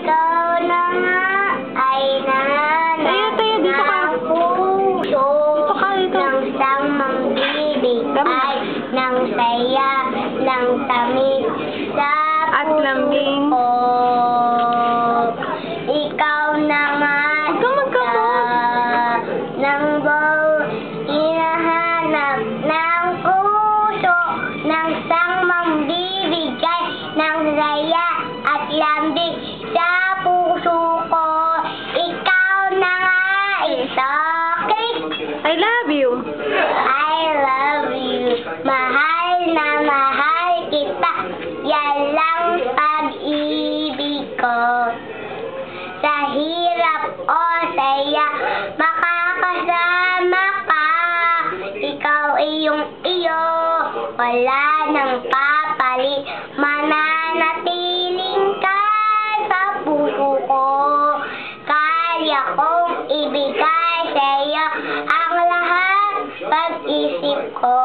Ikaw na nga ay nanganap Dito ka. ng puso, Dito ka, dito. ng sang magbibigay, ng saya, ng tamis sa At lambing. puso ko. Ikaw na nga Huwag kang magkamot. ng hinahanap ng puso, ng sang magbibigay, ng saya at lambing sa puso ko. Ikaw na nga ito. I love you. I love you. Mahal na mahal kita. Yan lang pag-ibig ko. Sa hirap o saya, makakasama ka. Ikaw iyong iyo, wala nang papalit. Mananatiling ka sa puso ko. Kaya kong ibigay sa iyo ang lahat pag-isip ko.